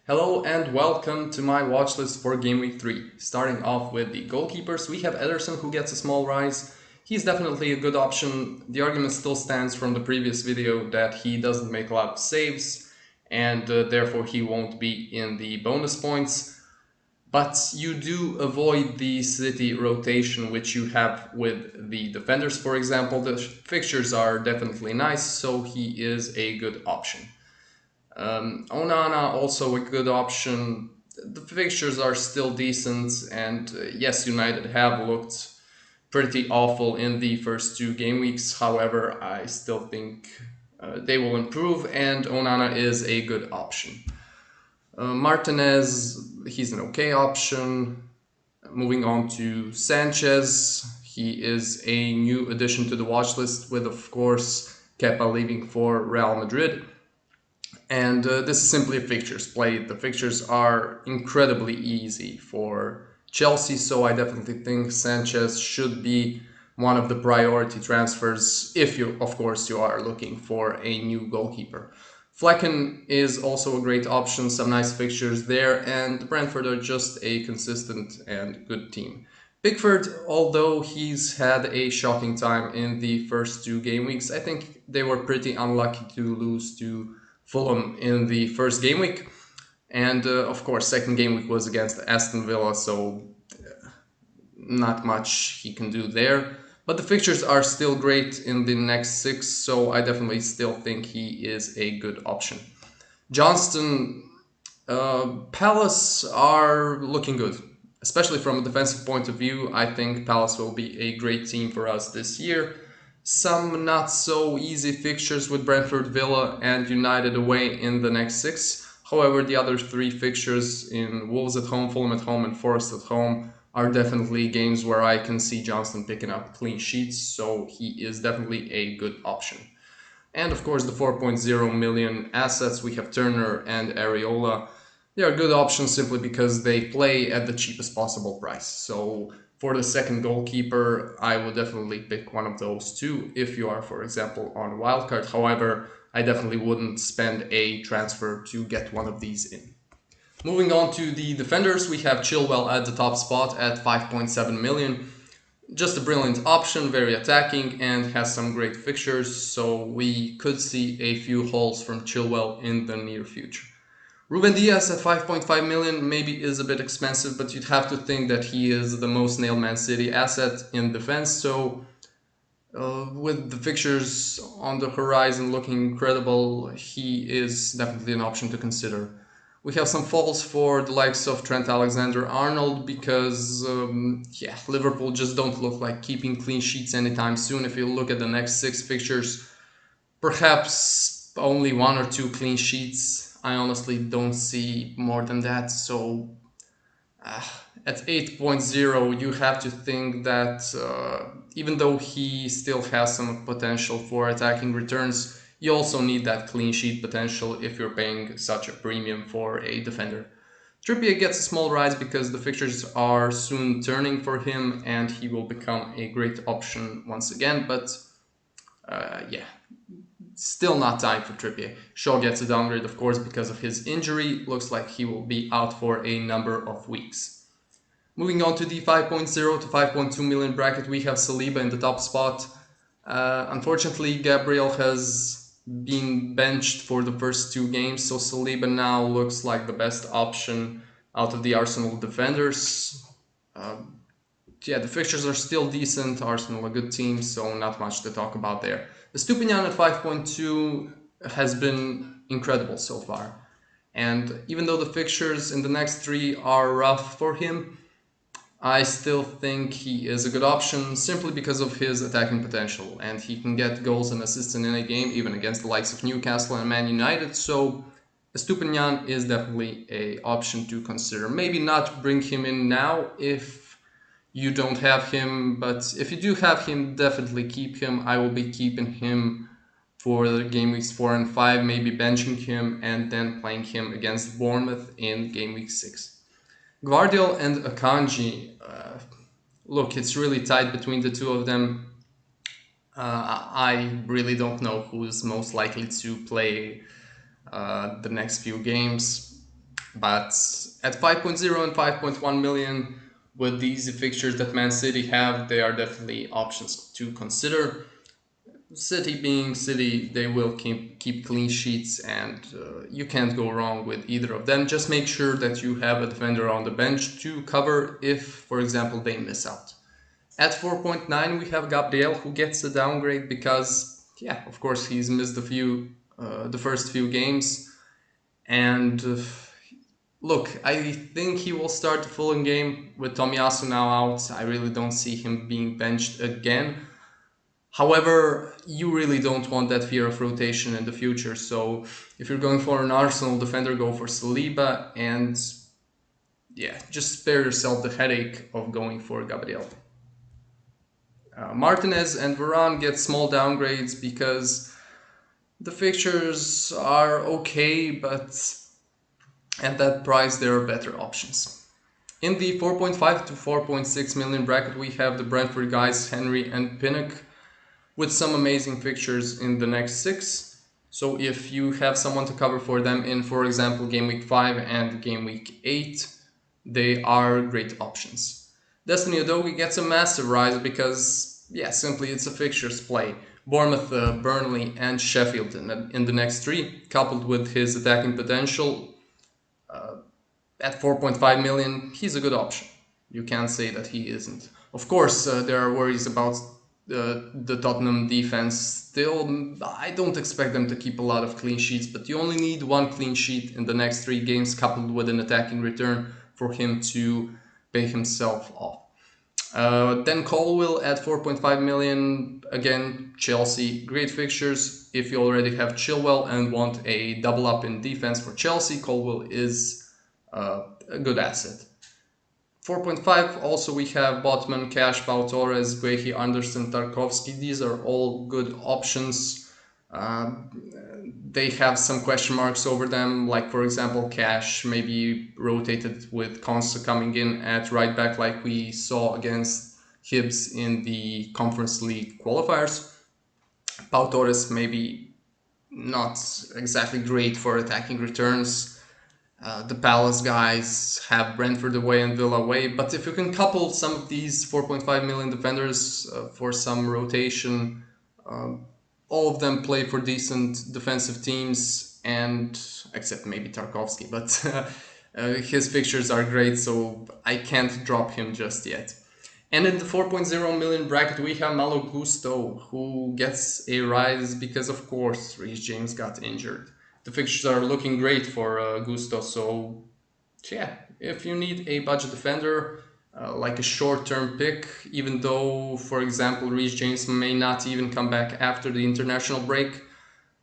Hello and welcome to my watch list for Game Week 3. Starting off with the goalkeepers, we have Ederson who gets a small rise. He's definitely a good option. The argument still stands from the previous video that he doesn't make a lot of saves and therefore he won't be in the bonus points. But you do avoid the city rotation which you have with the defenders, for example. The fixtures are definitely nice, so he is a good option. Onana also a good option. The fixtures are still decent, and yes, United have looked pretty awful in the first two game weeks. However, I still think they will improve, and Onana is a good option. Martinez, he's an okay option. Moving on to Sanchez, he is a new addition to the watch list with, of course, Kepa leaving for Real Madrid. And this is simply a fixtures play. The fixtures are incredibly easy for Chelsea, so I definitely think Sanchez should be one of the priority transfers if you, of course, you are looking for a new goalkeeper. Flecken is also a great option, some nice fixtures there, and Brentford are just a consistent and good team. Pickford, although he's had a shocking time in the first two game weeks, I think they were pretty unlucky to lose to Fulham in the first game week. And of course, second game week was against Aston Villa, so not much he can do there. But the fixtures are still great in the next six, so I definitely still think he is a good option. Johnston, Palace are looking good, especially from a defensive point of view. I think Palace will be a great team for us this year. Some not so easy fixtures with Brentford, Villa, and United away in the next six. However, the other three fixtures in Wolves at home, Fulham at home, and Forest at home are definitely games where I can see Johnston picking up clean sheets, so he is definitely a good option. And of course, the 4.0 million assets, we have Turner and Areola. They are good options simply because they play at the cheapest possible price. So for the second goalkeeper, I would definitely pick one of those two if you are, for example, on wildcard. However, I definitely wouldn't spend a transfer to get one of these in. Moving on to the defenders, we have Chilwell at the top spot at 5.7 million. Just a brilliant option, very attacking, and has some great fixtures, so we could see a few hauls from Chilwell in the near future. Ruben Diaz at 5.5 million maybe is a bit expensive, but you'd have to think that he is the most nailed Man City asset in defense, so with the fixtures on the horizon looking incredible, he is definitely an option to consider. We have some falls for the likes of Trent Alexander-Arnold because, Liverpool just don't look like keeping clean sheets anytime soon. If you look at the next six fixtures, perhaps only one or two clean sheets. I honestly don't see more than that. So at 8.0, you have to think that even though he still has some potential for attacking returns, you also need that clean sheet potential if you're paying such a premium for a defender. Trippier gets a small rise because the fixtures are soon turning for him and he will become a great option once again, but still not time for Trippier. Shaw gets a downgrade, of course, because of his injury. Looks like he will be out for a number of weeks. Moving on to the 5.0 to 5.2 million bracket, we have Saliba in the top spot. Unfortunately, Gabriel has been benched for the first two games, so Saliba now looks like the best option out of the Arsenal defenders. The fixtures are still decent. Arsenal a good team, so not much to talk about there. The Stupinian at 5.2 has been incredible so far. And even though the fixtures in the next three are rough for him, I still think he is a good option simply because of his attacking potential, and he can get goals and assists in any game, even against the likes of Newcastle and Man United, so Estupinian is definitely an option to consider. Maybe not bring him in now if you don't have him, but if you do have him, definitely keep him. I will be keeping him for the game weeks 4 and 5, maybe benching him and then playing him against Bournemouth in game week 6. Gvardiol and Akanji, look, it's really tight between the two of them. I really don't know who's most likely to play the next few games. But at 5.0 and 5.1 million, with the easy fixtures that Man City have, they are definitely options to consider. City being City, they will keep clean sheets, and you can't go wrong with either of them. Just make sure that you have a defender on the bench to cover if, for example, they miss out. At 4.9, we have Gabriel, who gets a downgrade because, yeah, of course, he's missed the first few games. And look, I think he will start the Fulham game with Tomiyasu now out. I really don't see him being benched again. However, you really don't want that fear of rotation in the future. So if you're going for an Arsenal defender, go for Saliba, and yeah, just spare yourself the headache of going for Gabriel. Martinez and Varane get small downgrades because the fixtures are okay, but at that price there are better options. In the 4.5 to 4.6 million bracket, we have the Brentford guys Henry and Pinnock with some amazing fixtures in the next 6. So if you have someone to cover for them in, for example, game week 5 and game week 8, they are great options. Destiny Udogie gets a massive rise because, yeah, simply it's a fixtures play. Bournemouth, Burnley, and Sheffield in the next 3, coupled with his attacking potential, at 4.5 million, he's a good option. You can't say that he isn't. Of course, there are worries about the Tottenham defense. Still, I don't expect them to keep a lot of clean sheets, but you only need 1 clean sheet in the next 3 games, coupled with an attacking return for him to pay himself off. Then Colwill at 4.5 million. Again, Chelsea, great fixtures. If you already have Chilwell and want a double up in defense for Chelsea, Colwill is a good asset. 4.5, also we have Botman, Cash, Pau Torres, Guehi, Anderson, Tarkovsky. These are all good options. They have some question marks over them, like for example Cash maybe rotated with Konsa coming in at right back like we saw against Hibs in the Conference League qualifiers. Pau Torres maybe not exactly great for attacking returns. The Palace guys have Brentford away and Villa away, but if you can couple some of these 4.5 million defenders for some rotation, all of them play for decent defensive teams, and except maybe Tarkovsky, but his fixtures are great, so I can't drop him just yet. And in the 4.0 million bracket, we have Malo Gusto, who gets a rise because, of course, Reece James got injured. The fixtures are looking great for Gusto, so yeah, if you need a budget defender, like a short-term pick, even though, for example, Reece James may not even come back after the international break,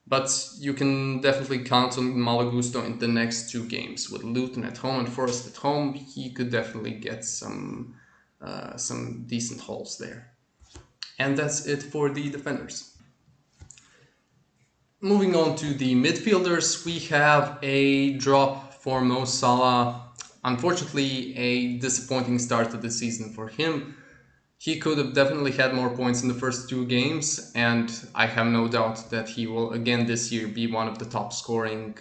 but you can definitely count on Malo Gusto in the next 2 games. With Luton at home and Forest at home, he could definitely get some decent hauls there. And that's it for the defenders. Moving on to the midfielders, we have a drop for Mo Salah. Unfortunately, a disappointing start to the season for him. He could have definitely had more points in the first 2 games, and I have no doubt that he will again this year be one of the top scoring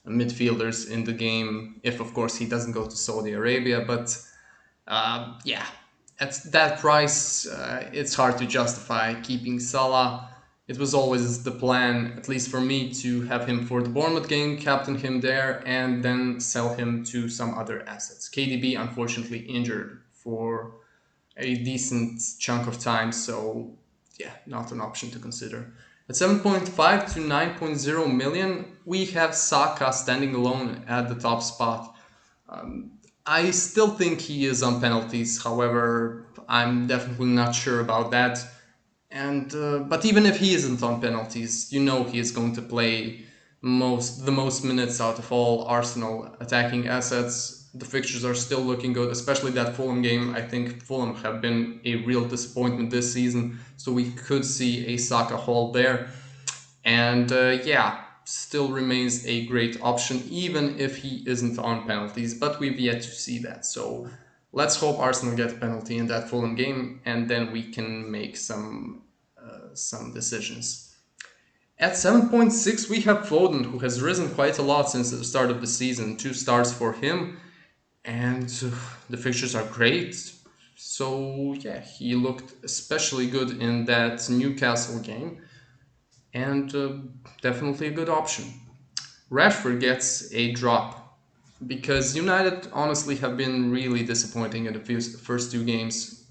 midfielders in the game, if of course he doesn't go to Saudi Arabia. But yeah, at that price, it's hard to justify keeping Salah. It was always the plan, at least for me, to have him for the Bournemouth game, captain him there, and then sell him to some other assets. KDB, unfortunately, injured for a decent chunk of time, so yeah, not an option to consider. At 7.5 to 9.0 million, we have Saka standing alone at the top spot. I still think he is on penalties, however, I'm definitely not sure about that. And but even if he isn't on penalties, you know he is going to play the most minutes out of all Arsenal attacking assets. The fixtures are still looking good, especially that Fulham game. I think Fulham have been a real disappointment this season, so we could see a Saka haul there. And yeah, still remains a great option, even if he isn't on penalties, but we've yet to see that. So let's hope Arsenal get a penalty in that Fulham game, and then we can make some decisions. At 7.6, we have Foden, who has risen quite a lot since the start of the season. 2 stars for him, and the fixtures are great. So yeah, he looked especially good in that Newcastle game, and definitely a good option. Rashford gets a drop because United honestly have been really disappointing in the first 2 games.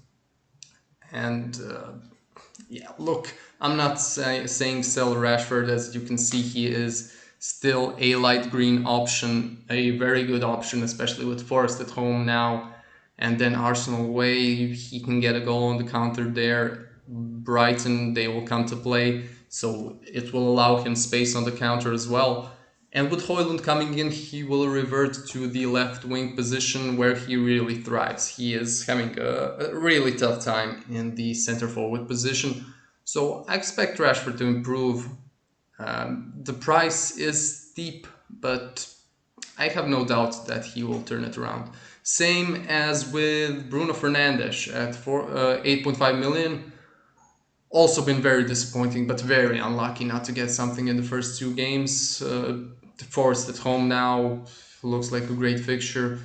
And yeah, look, I'm not saying sell Rashford. As you can see, he is still a light green option, a very good option, especially with Forest at home now. And then Arsenal away, he can get a goal on the counter there. Brighton, they will come to play, so it will allow him space on the counter as well. And with Højlund coming in, he will revert to the left wing position where he really thrives. He is having a really tough time in the center forward position. So I expect Rashford to improve. The price is steep, but I have no doubt that he will turn it around. Same as with Bruno Fernandes at 8.5 million. Also been very disappointing, but very unlucky not to get something in the first 2 games. Forest at home now looks like a great fixture.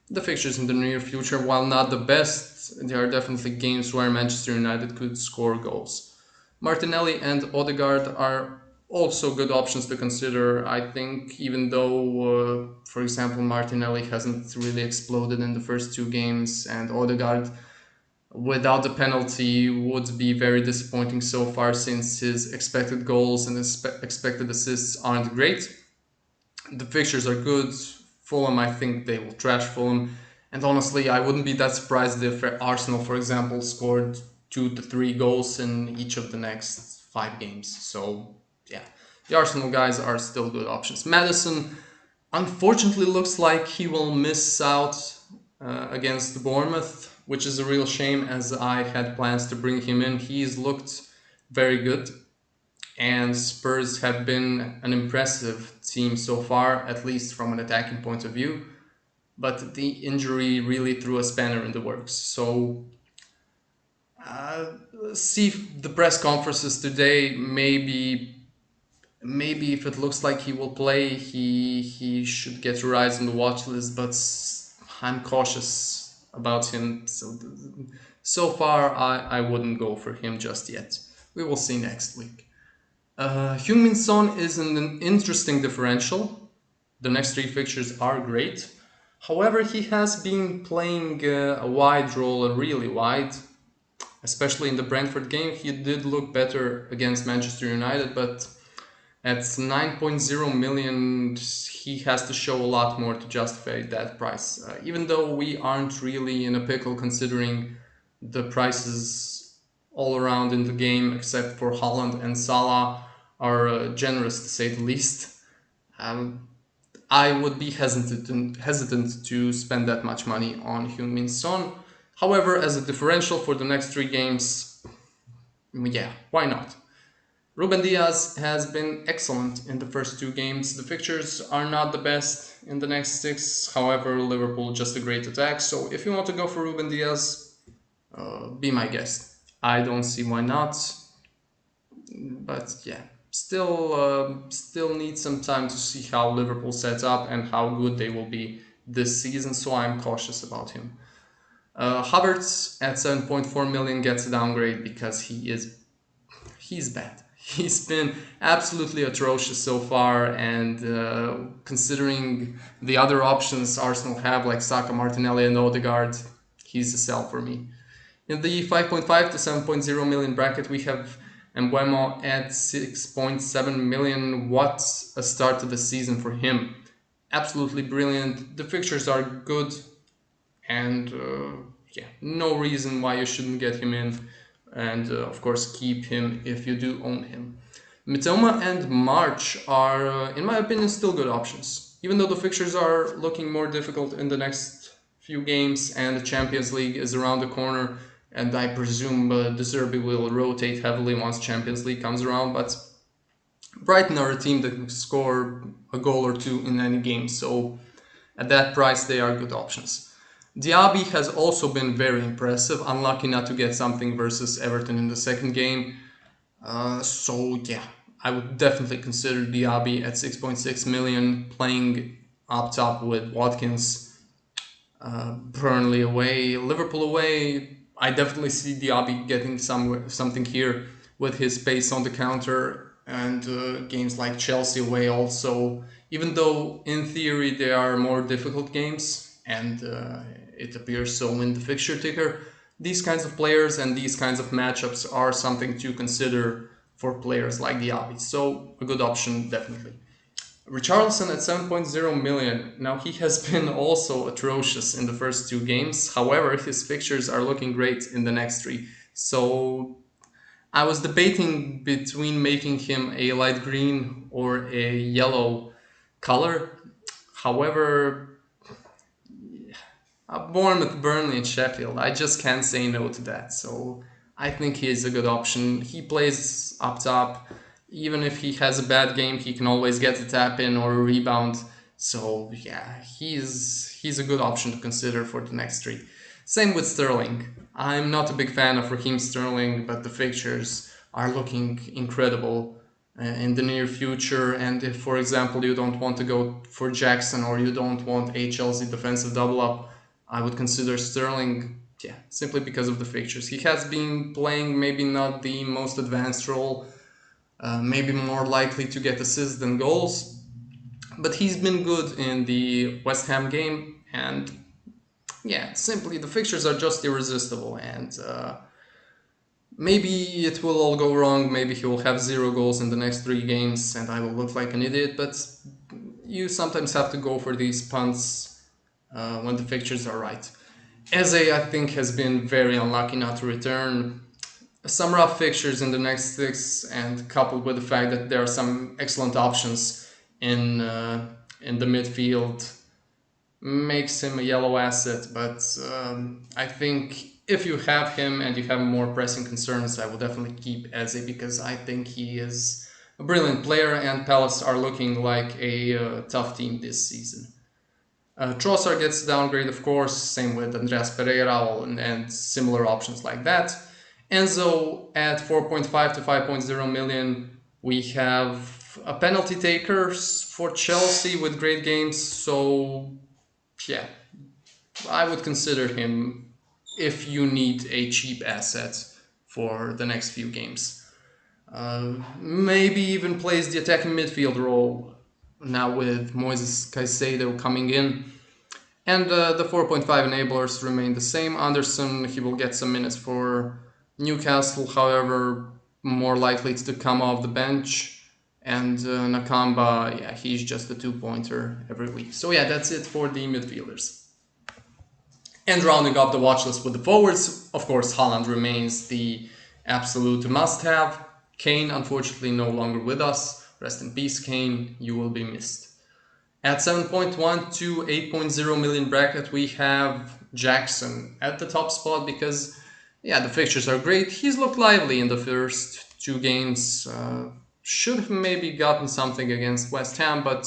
The fixtures in the near future, while not the best, there are definitely games where Manchester United could score goals. Martinelli and Odegaard are also good options to consider, I think, even though, for example, Martinelli hasn't really exploded in the first 2 games, and Odegaard, without the penalty, would be very disappointing so far since his expected goals and expected assists aren't great. The fixtures are good. Fulham, I think they will trash Fulham. And honestly, I wouldn't be that surprised if Arsenal, for example, scored 2 to 3 goals in each of the next 5 games. So, yeah, the Arsenal guys are still good options. Maddison, unfortunately, looks like he will miss out against Bournemouth, which is a real shame as I had plans to bring him in. He's looked very good, and Spurs have been an impressive team so far, at least from an attacking point of view. But the injury really threw a spanner in the works. So see the press conferences today. Maybe if it looks like he will play, he should get a rise on the watch list. But I'm cautious about him. So far, I wouldn't go for him just yet. We will see next week. Heung-min Son is an interesting differential. The next 3 fixtures are great. However, he has been playing a wide role, really wide, especially in the Brentford game. He did look better against Manchester United, but at 9.0 million, he has to show a lot more to justify that price. Even though we aren't really in a pickle considering the prices all around in the game, except for Haaland and Salah, are generous to say the least. I would be hesitant to spend that much money on Heung-min Son. However, as a differential for the next 3 games, yeah, why not? Ruben Diaz has been excellent in the first 2 games. The fixtures are not the best in the next 6. However, Liverpool just a great attack. So if you want to go for Ruben Diaz, be my guest. I don't see why not. But yeah, still need some time to see how Liverpool sets up and how good they will be this season. So I'm cautious about him. Havertz at 7.4 million gets a downgrade because he's bad. He's been absolutely atrocious so far, and considering the other options Arsenal have, like Saka, Martinelli, and Odegaard, he's a sell for me. In the 5.5 to 7.0 million bracket, we have Mbeumo at 6.7 million. What a start to the season for him. Absolutely brilliant. The fixtures are good, and yeah, no reason why you shouldn't get him in. And of course, keep him if you do own him. Mitoma and March are, in my opinion, still good options. Even though the fixtures are looking more difficult in the next few games and the Champions League is around the corner, and I presume De Zerbi will rotate heavily once Champions League comes around, but Brighton are a team that can score a goal or 2 in any game, so at that price they are good options. Diaby has also been very impressive, unlucky not to get something versus Everton in the second game. So yeah, I would definitely consider Diaby at 6.6 million, playing up top with Watkins. Burnley away, Liverpool away. I definitely see Diaby getting something here with his pace on the counter, and games like Chelsea away also. Even though in theory they are more difficult games, and it appears so in the fixture ticker, these kinds of players and these kinds of matchups are something to consider for players like Diaby. So a good option definitely. Richarlison at 7.0 million. Now he has been also atrocious in the first two games. However, his fixtures are looking great in the next three. So I was debating between making him a light green or a yellow color. However, Bournemouth, Burnley, and Sheffield, I just can't say no to that. So I think he is a good option. He plays up top. Even if he has a bad game, he can always get a tap in or a rebound. So yeah, he's a good option to consider for the next three. Same with Sterling. I'm not a big fan of Raheem Sterling, but the fixtures are looking incredible in the near future. And if, for example, you don't want to go for Jackson or you don't want a Chelsea defensive double up, I would consider Sterling, yeah, simply because of the fixtures. He has been playing maybe not the most advanced role, maybe more likely to get assists than goals, but he's been good in the West Ham game, and yeah, simply the fixtures are just irresistible, and maybe it will all go wrong, maybe he will have 0 goals in the next 3 games and I will look like an idiot, but you sometimes have to go for these punts when the fixtures are right. Eze, I think, has been very unlucky not to return. Some rough fixtures in the next 6, and coupled with the fact that there are some excellent options in the midfield, makes him a yellow asset. But I think if you have him and you have more pressing concerns, I will definitely keep Eze, because I think he is a brilliant player and Palace are looking like a tough team this season. Trossard gets a downgrade, of course, same with Andreas Pereira and similar options like that. Enzo at 4.5 to 5.0 million. We have a penalty takers for Chelsea with great games, so yeah, I would consider him if you need a cheap asset for the next few games. Maybe even plays the attacking midfield role now with Moises Caicedo coming in. And the 4.5 enablers remain the same. Anderson, he will get some minutes for Newcastle, however, more likely to come off the bench. And Nakamba, yeah, he's just a 2-pointer every week. So yeah, that's it for the midfielders. And rounding up the watch list with the forwards, of course, Haaland remains the absolute must-have. Kane, unfortunately, no longer with us. Rest in peace, Kane. You will be missed. At 7.1 to 8.0 million bracket, we have Jackson at the top spot because, yeah, the fixtures are great. He's looked lively in the first 2 games. Should have maybe gotten something against West Ham, but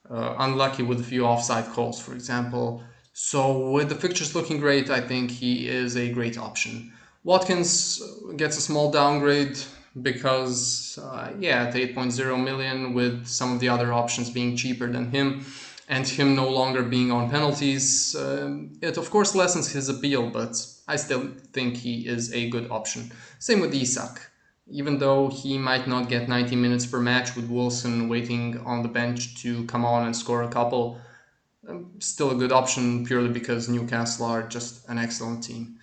unlucky with a few offside calls, for example. So with the fixtures looking great, I think he is a great option. Watkins gets a small downgrade because, yeah, at 8.0 million, with some of the other options being cheaper than him and him no longer being on penalties, it of course lessens his appeal, but I still think he is a good option. Same with Isak. Even though he might not get 90 minutes per match with Wilson waiting on the bench to come on and score a couple, still a good option purely because Newcastle are just an excellent team.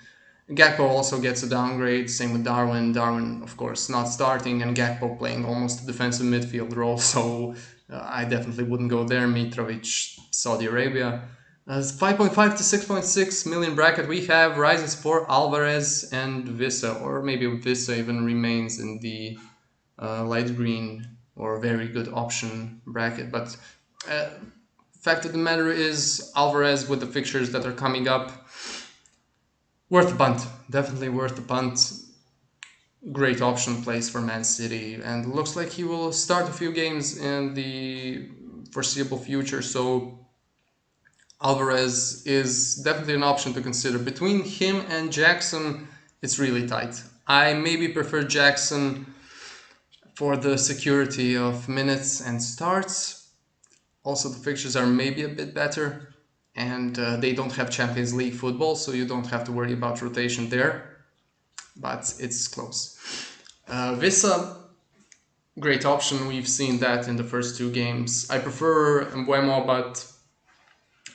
Gakpo also gets a downgrade, same with Darwin. Darwin, of course, not starting, and Gakpo playing almost a defensive midfield role, so I definitely wouldn't go there. Mitrovic, Saudi Arabia. 5.5 to 6.6 million bracket, we have rises for Alvarez and Vissa, or maybe Vissa even remains in the light green or very good option bracket. But fact of the matter is, Alvarez, with the fixtures that are coming up, worth the punt. Definitely worth the punt. Great option place for Man City, and looks like he will start a few games in the foreseeable future. So Alvarez is definitely an option to consider. Between him and Jackson, it's really tight. I maybe prefer Jackson for the security of minutes and starts. Also, the fixtures are maybe a bit better, and they don't have Champions League football, so you don't have to worry about rotation there, but it's close. Vissa, great option. We've seen that in the first two games. I prefer Mbuemo, but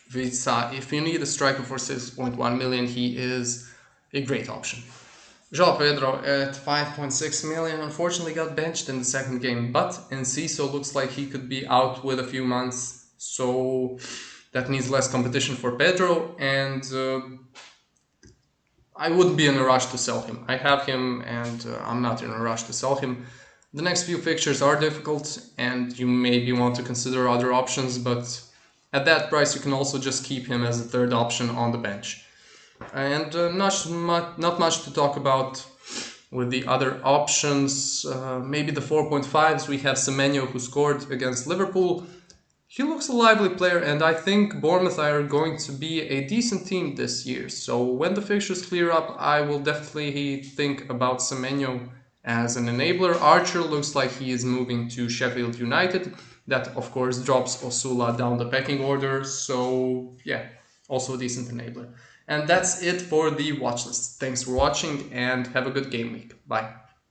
Vissa, if you need a striker for 6.1 million, he is a great option. João Pedro at 5.6 million unfortunately got benched in the second game, but Enciso looks like he could be out with a few months, so that means less competition for Pedro, and I wouldn't be in a rush to sell him. I have him, and I'm not in a rush to sell him. The next few fixtures are difficult, and you maybe want to consider other options, but at that price you can also just keep him as a third option on the bench. And not much to talk about with the other options. Maybe the 4.5s, we have Semenyo, who scored against Liverpool. He looks a lively player, and I think Bournemouth are going to be a decent team this year. So when the fixtures clear up, I will definitely think about Semenyo as an enabler. Archer looks like he is moving to Sheffield United. That, of course, drops Osula down the pecking order. So yeah, also a decent enabler. And that's it for the watch list. Thanks for watching and have a good game week. Bye.